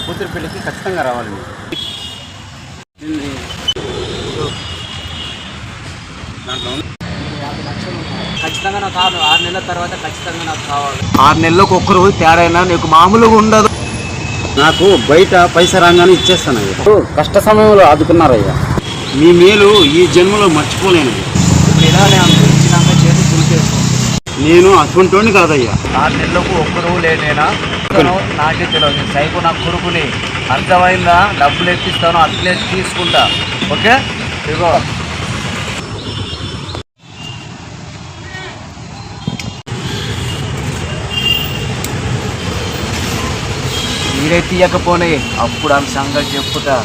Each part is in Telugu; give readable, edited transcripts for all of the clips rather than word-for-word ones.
కూతురు పెళ్ళికి ఖచ్చితంగా రావాలి మీరు. ఖచ్చితంగా నాకు కావాలి. 6 నెలల తర్వాత ఖచ్చితంగా నాకు కావాలి. 6 నెలలకు ఒక్క రోజు తేడైనా నీకు మామూలుగా ఉండదు. నాకు బయట పైసా రాగానే ఇచ్చేస్తాను అయ్యా. కష్ట సమయంలో ఆదుకున్నారయ్యా. మీ మేలు ఈ జన్మలో మర్చిపోలేను. ఇప్పుడు ఇలానే ఇచ్చినాక చేతి తులిచేసుకో. నేను అటువంటి కాదయ్యా. 6 నెలలకు ఒక్క రోజు లేటైనా నాకే తెలియదు. సైకు నా కొడుకుని అర్థమైందా? డబ్బులు ఎత్తిస్తాను, అట్లే తీసుకుంటా. ఓకే ఇగో మీరే తీయకపోనే అప్పుడు ఆమె సంగతి చెప్పుతా.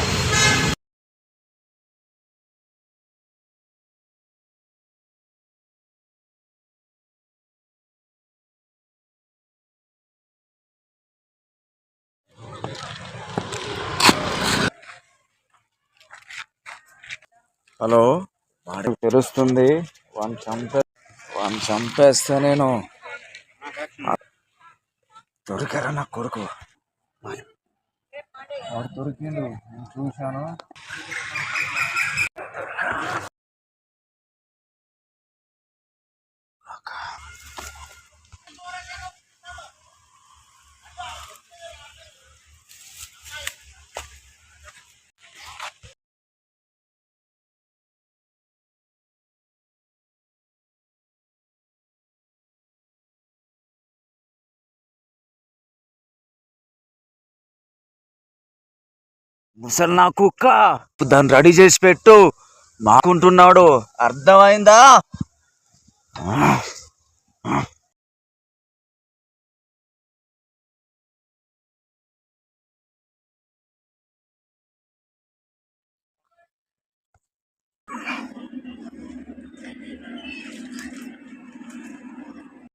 హలో, వాడికి తెలుస్తుంది. వాడిని చంపేస్తా నేను. దొరికారా నా కొడుకు? వాడు దొరికిండు, నేను చూశాను. ముసలి నా కుక్క, దాన్ని రెడీ చేసి పెట్టు. మాకుంటున్నాడు, అర్థమైందా?